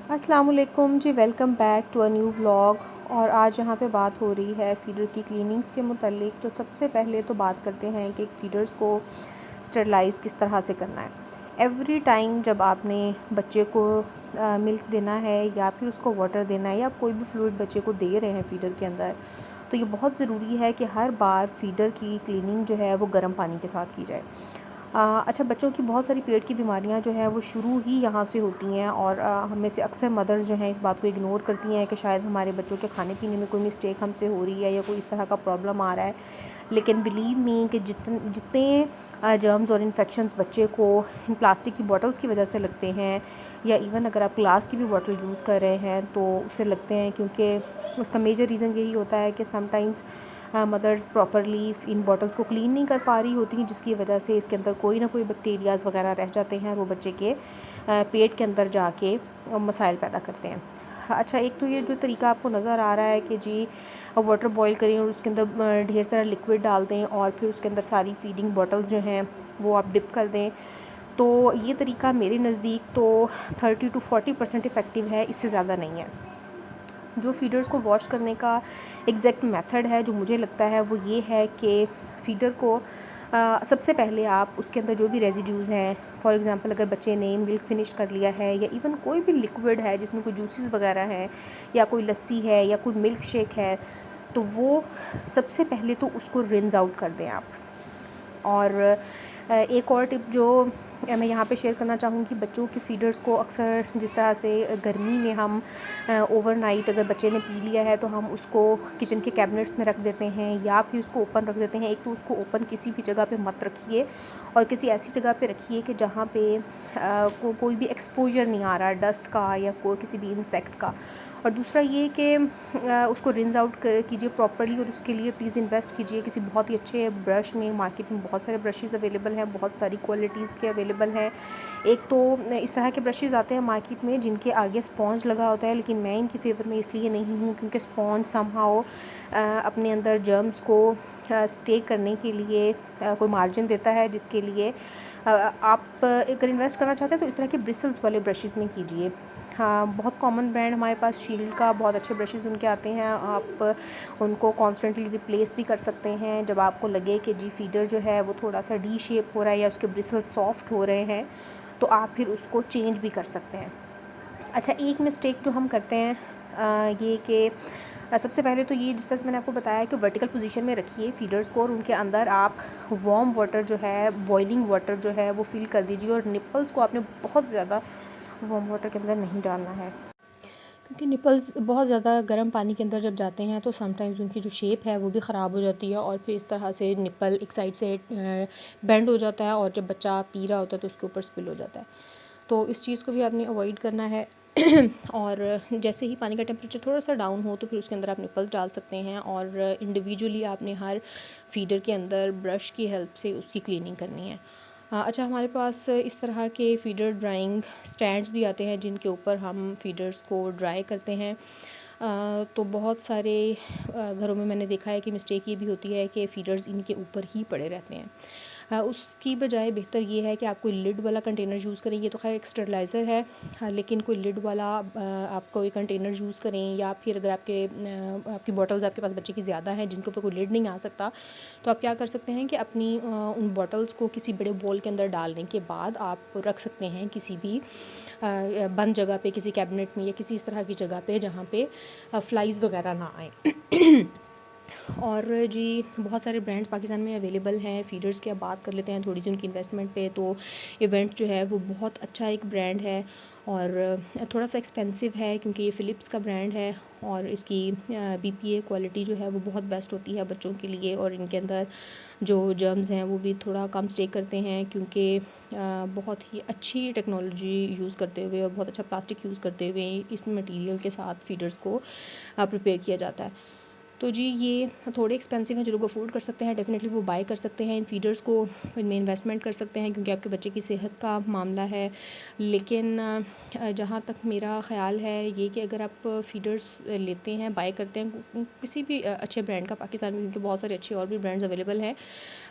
अस्सलाम वालेकुम जी, welcome back to a new vlog. और आज यहाँ पे बात हो रही है फ़ीडर की क्लीनिंग्स के मुतालिक। तो सबसे पहले तो बात करते हैं कि फ़ीडर्स को स्टरलाइज़ किस तरह से करना है। एवरी टाइम जब आपने बच्चे को मिल्क देना है या फिर उसको वाटर देना है या कोई भी फ्लूइड बच्चे को दे रहे हैं फ़ीडर के अंदर, तो ये बहुत ज़रूरी है कि हर बार फ़ीडर की क्लीनिंग जो है वो गर्म पानी के साथ की जाए। अच्छा, बच्चों की बहुत सारी पेट की बीमारियां जो है वो शुरू ही यहाँ से होती हैं। और हम में से अक्सर मदर्स जो हैं इस बात को इग्नोर करती हैं कि शायद हमारे बच्चों के खाने पीने में कोई मिस्टेक हमसे हो रही है या कोई इस तरह का प्रॉब्लम आ रहा है। लेकिन बिलीव मी कि जितने जर्म्स और इन्फेक्शंस बच्चे को इन प्लास्टिक की बॉटल्स की वजह से लगते हैं, या इवन अगर आप ग्लास की भी बॉटल यूज़ कर रहे हैं तो उससे लगते हैं, क्योंकि उसका मेजर रीज़न यही होता है कि sometimes mothers properly in bottles को क्लीन नहीं कर पा रही होती हैं, जिसकी वजह से इसके अंदर कोई ना कोई बैक्टीरियाज़ वगैरह रह जाते हैं, वो बच्चे के पेट के अंदर जाके मसाइल पैदा करते हैं। अच्छा, एक तो ये जो तरीका आपको नज़र आ रहा है कि जी वाटर बॉईल करें और उसके अंदर ढेर सारा लिक्विड डाल दें और फिर उसके अंदर सारी फीडिंग बॉटल्स जो हैं वो आप डिप कर दें, तो ये तरीका मेरे नज़दीक तो 30 to 40% इफ़ेक्टिव है, इससे ज़्यादा नहीं है। जो फ़ीडर्स को वॉश करने का एग्जैक्ट मेथड है जो मुझे लगता है वो ये है कि फ़ीडर को सबसे पहले आप उसके अंदर जो भी रेजिड्यूज़ हैं, फॉर एग्ज़ाम्पल अगर बच्चे ने मिल्क फिनिश कर लिया है या इवन कोई भी लिक्विड है जिसमें कोई जूसेस वगैरह हैं या कोई लस्सी है या कोई मिल्क शेक है, तो वो सबसे पहले तो उसको रिंस आउट कर दें आप। और एक और टिप जो मैं यहाँ पे शेयर करना चाहूँगी, बच्चों के फ़ीडर्स को अक्सर जिस तरह से गर्मी में हम ओवरनाइट अगर बच्चे ने पी लिया है तो हम उसको किचन के कैबिनेट्स में रख देते हैं या फिर उसको ओपन रख देते हैं। एक तो उसको ओपन किसी भी जगह पे मत रखिए और किसी ऐसी जगह पे रखिए कि जहाँ पे कोई भी एक्सपोजर नहीं आ रहा है डस्ट का या कोई किसी भी इंसेक्ट का। और दूसरा ये कि उसको रिंस आउट कीजिए प्रॉपर्ली, और उसके लिए प्लीज़ इन्वेस्ट कीजिए किसी बहुत ही अच्छे ब्रश में। मार्केट में बहुत सारे ब्रशेज़ अवेलेबल हैं, बहुत सारी क्वालिटीज़ के अवेलेबल हैं। एक तो इस तरह के ब्रशेज़ आते हैं मार्केट में जिनके आगे स्पॉन्ज लगा होता है, लेकिन मैं इनकी फेवर में इसलिए नहीं हूँ क्योंकि स्पॉन्ज समहाउ अपने अंदर जर्म्स को स्टे करने के लिए कोई मार्जिन देता है, जिसके लिए आप अगर इन्वेस्ट करना चाहते हैं तो इस तरह के ब्रिसल्स वाले ब्रशेज़ में कीजिए। हाँ, बहुत कॉमन ब्रांड हमारे पास शील्ड का बहुत अच्छे ब्रशेज़ उनके आते हैं। आप उनको कॉन्स्टेंटली रिप्लेस भी कर सकते हैं जब आपको लगे कि जी फ़ीडर जो है वो थोड़ा सा डी शेप हो रहा है या उसके ब्रिसल्स सॉफ्ट हो रहे हैं, तो आप फिर उसको चेंज भी कर सकते हैं। अच्छा, एक मिस्टेक जो हम करते हैं ये कि सबसे पहले तो ये जिस तरह से मैंने आपको बताया कि वर्टिकल पोजीशन में रखिए फ़ीडर्स को और उनके अंदर आप वार्म वाटर जो है, बॉइलिंग वाटर जो है वो फ़िल कर दीजिए। और निप्पल्स को आपने बहुत ज़्यादा वार्म वाटर के अंदर नहीं डालना है, क्योंकि निपल्स बहुत ज़्यादा गर्म पानी के अंदर जब जाते हैं तो समटाइम्स उनकी जो शेप है वो भी ख़राब हो जाती है और फिर इस तरह से निपल एक साइड से बेंड हो जाता है और जब बच्चा पी रहा होता है तो उसके ऊपर स्पिल हो जाता है। तो इस चीज़ को भी आपने अवॉइड करना है। और जैसे ही पानी का टेम्परेचर थोड़ा सा डाउन हो तो फिर उसके अंदर आप निपल्स डाल सकते हैं और इंडिविजुअली आपने हर फीडर के अंदर ब्रश की हेल्प से उसकी क्लीनिंग करनी है। अच्छा, हमारे पास इस तरह के फ़ीडर ड्राइंग स्टैंड्स भी आते हैं जिनके ऊपर हम फ़ीडर्स को ड्राई करते हैं। तो बहुत सारे घरों में मैंने देखा है कि मिस्टेक ये भी होती है कि फ़ीडर्स इनके ऊपर ही पड़े रहते हैं। उसकी बजाय बेहतर ये है कि आप कोई लिड वाला कंटेनर यूज़ करें। ये तो खैर एक स्टरलाइज़र है, लेकिन कोई लिड वाला आप कोई कंटेनर यूज़ करें, या फिर अगर आपकी बॉटल्स आपके पास बच्चे की ज़्यादा हैं जिनके ऊपर कोई लिड नहीं आ सकता, तो आप क्या कर सकते हैं कि अपनी उन बॉटल्स को किसी बड़े बोल के अंदर डालने के बाद आप रख सकते हैं किसी भी बंद जगह पे, किसी कैबिनेट में या किसी इस तरह की जगह पे जहाँ पे फ्लाइज़ वगैरह ना आएँ। और जी बहुत सारे ब्रांड्स पाकिस्तान में अवेलेबल हैं फ़ीडर्स की। अब बात कर लेते हैं थोड़ी सी उनकी इन्वेस्टमेंट पे। तो इवेंट जो है वो बहुत अच्छा एक ब्रांड है और थोड़ा सा एक्सपेंसिव है क्योंकि ये फ़िलिप्स का ब्रांड है और इसकी बीपीए क्वालिटी जो है वो बहुत बेस्ट होती है बच्चों के लिए। और इनके अंदर जो जर्म्स हैं वो भी थोड़ा कम स्टे करते हैं क्योंकि बहुत ही अच्छी टेक्नोलॉजी यूज़ करते हुए और बहुत अच्छा प्लास्टिक यूज़ करते हुए इस मटेरियल के साथ फ़ीडर्स को प्रिपेयर किया जाता है। तो जी ये थोड़े एक्सपेंसिव हैं, जो लोग अफोर्ड कर सकते हैं डेफिनेटली वो बाय कर सकते हैं इन फीडर्स को, इनमें इन्वेस्टमेंट कर सकते हैं क्योंकि आपके बच्चे की सेहत का मामला है। लेकिन जहाँ तक मेरा ख़्याल है ये कि अगर आप फीडर्स लेते हैं, बाय करते हैं किसी भी अच्छे ब्रांड का, पाकिस्तान में क्योंकि बहुत सारे अच्छे और भी ब्रांड्स अवेलेबल हैं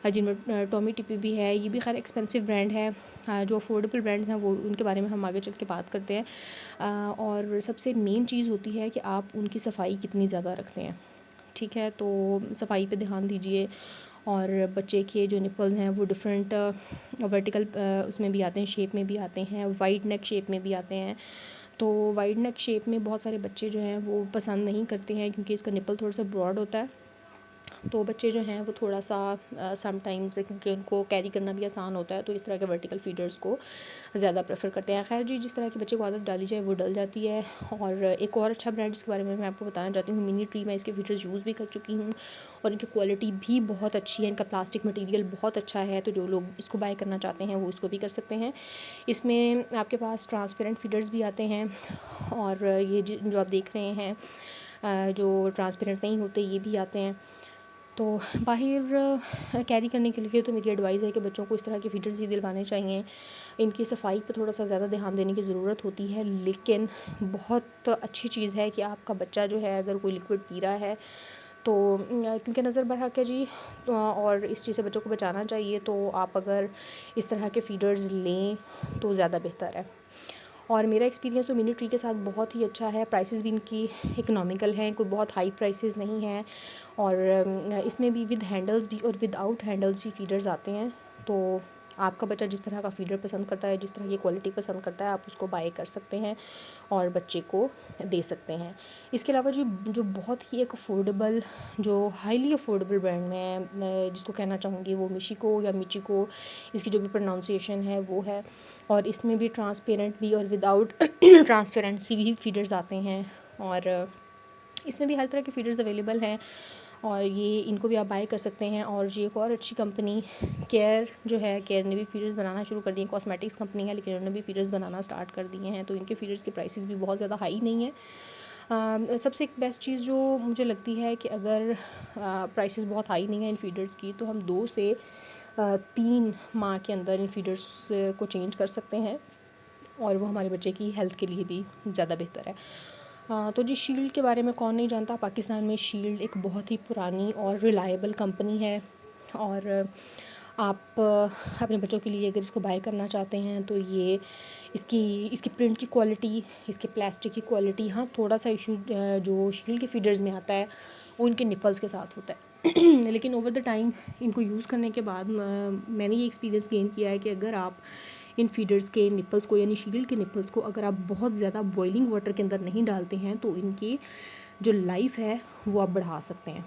जिनमें टॉमी टिपी भी है, ये भी खैर एक्सपेंसिव ब्रांड है। जो अफोर्डेबल ब्रांड्स हैं वो उनके बारे में हम आगे चल के बात करते हैं। और सबसे मेन चीज़ होती है कि आप उनकी सफाई कितनी ज़्यादा रखते हैं, ठीक है। तो सफाई पे ध्यान दीजिए। और बच्चे के जो निपल्स हैं वो डिफरेंट वर्टिकल उसमें भी आते हैं, शेप में भी आते हैं, वाइड नेक शेप में भी आते हैं। तो वाइड नेक शेप में बहुत सारे बच्चे जो हैं वो पसंद नहीं करते हैं क्योंकि इसका निपल थोड़ा सा ब्रॉड होता है। तो बच्चे जो हैं वो थोड़ा सा समटाइम्स क्योंकि उनको कैरी करना भी आसान होता है तो इस तरह के वर्टिकल फीडर्स को ज़्यादा प्रेफर करते हैं। खैर जी, जिस तरह के बच्चे को आदत डाली जाए वो डल जाती है। और एक और अच्छा ब्रांड इसके बारे में मैं आपको बताना चाहती हूँ, मिनी ट्री। मैं इसके फीडर्स यूज़ भी कर चुकी हूँ और इनकी क्वालिटी भी बहुत अच्छी है, इनका प्लास्टिक मटीरियल बहुत अच्छा है। तो जो लोग इसको बाय करना चाहते हैं वो इसको भी कर सकते हैं। इसमें आपके पास ट्रांसपेरेंट फीडर्स भी आते हैं और ये जो आप देख रहे हैं जो ट्रांसपेरेंट नहीं होते ये भी आते हैं। तो बाहर कैरी करने के लिए तो मेरी एडवाइस है कि बच्चों को इस तरह के फीडर्स ही दिलवाने चाहिए। इनकी सफाई पे थोड़ा सा ज़्यादा ध्यान देने की ज़रूरत होती है, लेकिन बहुत अच्छी चीज़ है कि आपका बच्चा जो है अगर कोई लिक्विड पी रहा है तो क्योंकि नज़र बरहक है जी, और इस चीज़ से बच्चों को बचाना चाहिए। तो आप अगर इस तरह के फीडर्स लें तो ज़्यादा बेहतर है। और मेरा एक्सपीरियंस तो मिनी ट्री के साथ बहुत ही अच्छा है। प्राइसेस भी इनकी इकोनॉमिकल हैं, कोई बहुत हाई प्राइसेस नहीं हैं। और इसमें भी विद हैंडल्स भी और विदाउट हैंडल्स भी फीडर्स आते हैं। तो आपका बच्चा जिस तरह का फीडर पसंद करता है, जिस तरह की क्वालिटी पसंद करता है, आप उसको बाय कर सकते हैं और बच्चे को दे सकते हैं। इसके अलावा जो बहुत ही एक अफोर्डेबल, जो हाईली अफोर्डेबल ब्रांड मैं जिसको कहना चाहूँगी वो मिशिको या मिचिको, इसकी जो भी प्रोनाउंसिएशन है वो है। और इसमें भी ट्रांसपेरेंट भी और विदाउट ट्रांसपेरेंसी भी फीडर्स आते हैं। और इसमें भी हर तरह के फीडर्स अवेलेबल हैं और ये इनको भी आप बाय कर सकते हैं। और ये एक और अच्छी कंपनी केयर जो है, केयर ने भी फीडर्स बनाना शुरू कर दिए। कॉस्मेटिक्स कंपनी है लेकिन उन्होंने भी फीडर्स बनाना स्टार्ट कर दिए हैं। तो इनके फीडर्स के प्राइसेस भी बहुत ज़्यादा हाई नहीं है। सबसे एक बेस्ट चीज़ जो मुझे लगती है कि अगर प्राइसेस बहुत हाई नहीं है इन फीडर्स की, तो हम 2 से 3 माह के अंदर इन फीडर्स को चेंज कर सकते हैं और वो हमारे बच्चे की हेल्थ के लिए भी ज़्यादा बेहतर है। तो जी शील्ड के बारे में कौन नहीं जानता, पाकिस्तान में शील्ड एक बहुत ही पुरानी और रिलायबल कंपनी है। और आप अपने बच्चों के लिए अगर इसको बाय करना चाहते हैं तो ये इसकी प्रिंट की क्वालिटी, इसके प्लास्टिक की क्वालिटी, हाँ थोड़ा सा इशू जो शील्ड के फीडर्स में आता है वो इनके निपल्स के साथ होता है। लेकिन ओवर द टाइम इनको यूज़ करने के बाद मैंने ये एक्सपीरियंस गेन किया है कि अगर आप इन फीडर्स के निपल्स को यानी शील्ड के निपल्स को अगर आप बहुत ज़्यादा बॉइलिंग वाटर के अंदर नहीं डालते हैं तो इनकी जो लाइफ है वो आप बढ़ा सकते हैं।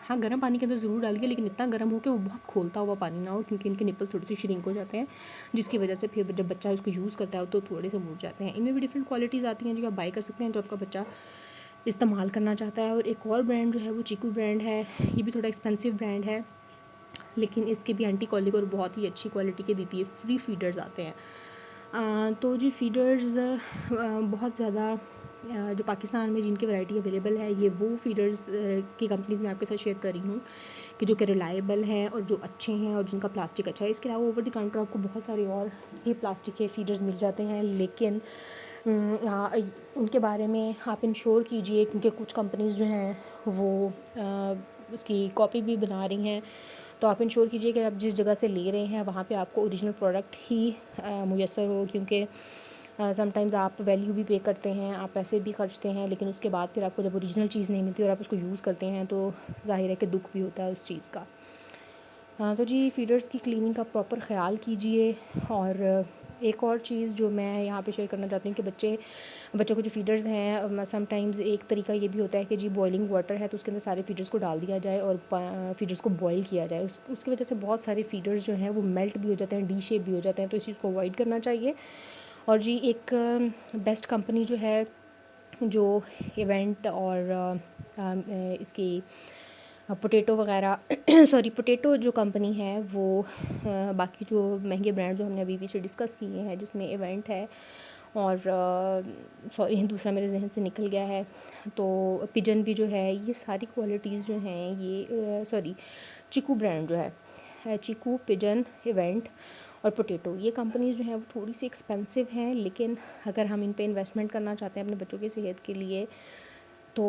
हाँ, गर्म पानी के अंदर ज़रूर डालिए लेकिन इतना गर्म हो कि वो बहुत खोलता हुआ पानी ना हो, क्योंकि इनके निपल थोड़े से श्रिंक हो जाते हैं जिसकी वजह से फिर जब बच्चा उसको यूज़ करता है तो थोड़े से मुड़ जाते हैं। इनमें भी डिफरेंट क्वालिटीज़ आती हैं जो आप बाय कर सकते हैं जो आपका बच्चा इस्तेमाल करना चाहता है। और एक और ब्रांड जो है वो चीकू ब्रांड है, ये भी थोड़ा एक्सपेंसिव ब्रांड है लेकिन इसके भी एंटी कॉलिक और बहुत ही अच्छी क्वालिटी के देती है, फ्री फीडर्स आते हैं। तो जी फीडर्स बहुत ज़्यादा जो पाकिस्तान में जिनकी वैरायटी अवेलेबल है, ये वो फीडर्स की कंपनीज़ मैं आपके साथ शेयर कर रही हूँ कि जो कि रिलायबल हैं और जो अच्छे हैं और जिनका प्लास्टिक अच्छा है। इसके अलावा ओवर द काउंटर आपको बहुत सारे और भी प्लास्टिक के फीडर्स मिल जाते हैं, लेकिन उनके बारे में आप इंश्योर कीजिए क्योंकि कुछ कंपनीज़ जो हैं वो उसकी कॉपी भी बना रही हैं। तो आप इंश्योर कीजिए कि आप जिस जगह से ले रहे हैं वहाँ पे आपको ओरिजिनल प्रोडक्ट ही मुयस्सर हो, क्योंकि समटाइम्स आप वैल्यू भी पे करते हैं, आप पैसे भी खर्चते हैं, लेकिन उसके बाद फिर आपको जब ओरिजिनल चीज़ नहीं मिलती और आप उसको यूज़ करते हैं तो ज़ाहिर है कि दुख भी होता है उस चीज़ का। तो जी फीडर्स की क्लीनिंग का प्रॉपर ख़्याल कीजिए। और एक और चीज़ जो मैं यहाँ पे शेयर करना चाहती हूँ कि बच्चों को जो फीडर्स हैं समटाइम्स एक तरीका ये भी होता है कि जी बॉइलिंग वाटर है तो उसके अंदर सारे फीडर्स को डाल दिया जाए और फीडर्स को बॉईल किया जाए। उसकी वजह से बहुत सारे फीडर्स जो हैं वो मेल्ट भी हो जाते हैं, डी शेप भी हो जाते हैं, तो इस चीज़ को अवॉइड करना चाहिए। और जी एक बेस्ट कंपनी जो है जो इवेंट और इसकी पोटैटो वगैरह सॉरी पोटैटो जो कंपनी है वो बाकी जो महंगे ब्रांड जो हमने अभी पीछे डिस्कस किए हैं जिसमें इवेंट है और सॉरी दूसरा मेरे जहन से निकल गया है। तो पिजन भी जो है, ये सारी क्वालिटीज़ जो हैं ये सॉरी चीकू ब्रांड जो है, चीकू, पिजन, इवेंट और पोटैटो, ये कंपनीज़ जो हैं वो थोड़ी सी एक्सपेंसिव हैं, लेकिन अगर हम इन पे इन्वेस्टमेंट करना चाहते हैं अपने बच्चों की सेहत के लिए तो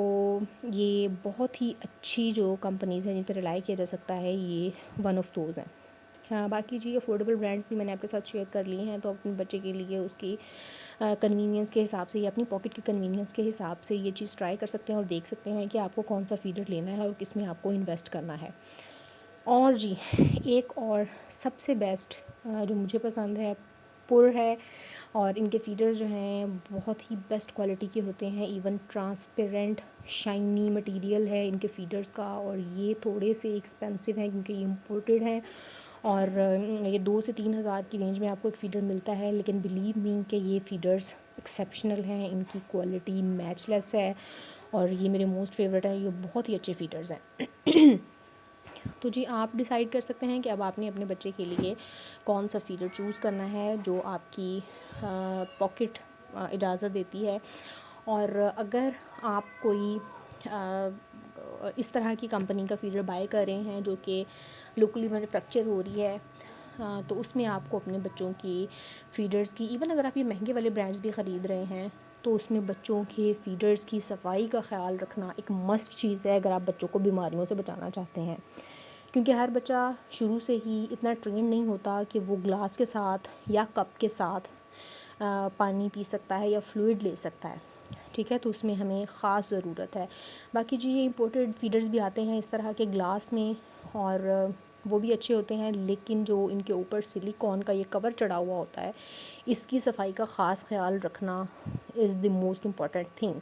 ये बहुत ही अच्छी जो कंपनीज़ हैं जिन पर रिलाई किया जा सकता है, ये वन ऑफ़ दोज़ हैं। हाँ, बाकी जी अफोर्डेबल ब्रांड्स भी मैंने आपके साथ शेयर कर लिए हैं, तो अपने बच्चे के लिए उसकी कन्वीनियंस के हिसाब से या अपनी पॉकेट की कन्वीनियंस के हिसाब से ये चीज़ ट्राई कर सकते हैं और देख सकते हैं कि आपको कौन सा फीडर लेना है और किस में आपको इन्वेस्ट करना है। और जी एक और सबसे बेस्ट जो मुझे पसंद है, पुर है, और इनके फीडर्स जो हैं बहुत ही बेस्ट क्वालिटी के होते हैं। इवन ट्रांसपेरेंट शाइनी मटेरियल है इनके फीडर्स का, और ये थोड़े से एक्सपेंसिव हैं क्योंकि ये इम्पोर्टेड हैं, और ये 2 से 3 हज़ार की रेंज में आपको एक फ़ीडर मिलता है। लेकिन बिलीव मी कि ये फ़ीडर्स एक्सेप्शनल हैं, इनकी क्वालिटी मैचलेस है, और ये मेरे मोस्ट फेवरेट हैं, ये बहुत ही अच्छे फ़ीडर्स हैं। तो जी आप डिसाइड कर सकते हैं कि अब आपने अपने बच्चे के लिए कौन सा फ़ीडर चूज़ करना है जो आपकी पॉकेट इजाज़त देती है। और अगर आप कोई इस तरह की कंपनी का फ़ीडर बाय कर रहे हैं जो कि लोकली मैन्युफैक्चर हो रही है, तो उसमें आपको अपने बच्चों की फ़ीडर्स की, इवन अगर आप ये महंगे वाले ब्रांड्स भी ख़रीद रहे हैं तो उसमें बच्चों के फ़ीडर्स की सफाई का ख़्याल रखना एक मस्ट चीज़ है अगर आप बच्चों को बीमारियों से बचाना चाहते हैं। क्योंकि हर बच्चा शुरू से ही इतना ट्रेन नहीं होता कि वो ग्लास के साथ या कप के साथ पानी पी सकता है या फ्लूइड ले सकता है, ठीक है, तो उसमें हमें ख़ास ज़रूरत है। बाकी जी ये इम्पोर्टेड फ़ीडर्स भी आते हैं इस तरह के ग्लास में, और वो भी अच्छे होते हैं, लेकिन जो इनके ऊपर सिलिकॉन का ये कवर चढ़ा हुआ होता है, इसकी सफाई का ख़ास ख्याल रखना is the most important thing,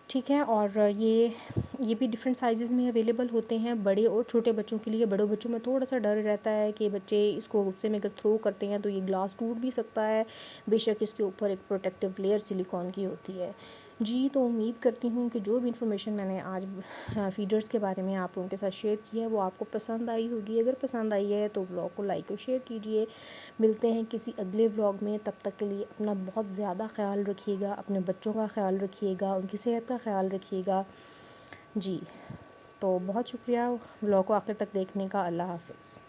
ठीक है। और ये भी डिफरेंट साइज़ में अवेलेबल होते हैं बड़े और छोटे बच्चों के लिए। बड़े बच्चों में थोड़ा सा डर रहता है कि बच्चे इसको गुस्से में अगर थ्रो करते हैं तो ये ग्लास टूट भी सकता है, बेशक इसके ऊपर एक प्रोटेक्टिव लेयर सिलिकॉन की होती है। जी तो उम्मीद करती हूँ कि जो भी इन्फॉर्मेशन मैंने आज फ़ीडर्स के बारे में आप लोगों के साथ शेयर की है वो आपको पसंद आई होगी। अगर पसंद आई है तो व्लॉग को लाइक और शेयर कीजिए। मिलते हैं किसी अगले व्लॉग में, तब तक के लिए अपना बहुत ज़्यादा ख्याल रखिएगा, अपने बच्चों का ख्याल रखिएगा, उनकी सेहत का ख्याल रखिएगा। जी तो बहुत शुक्रिया व्लॉग को आखिर तक देखने का। अल्लाह हाफ़िज़।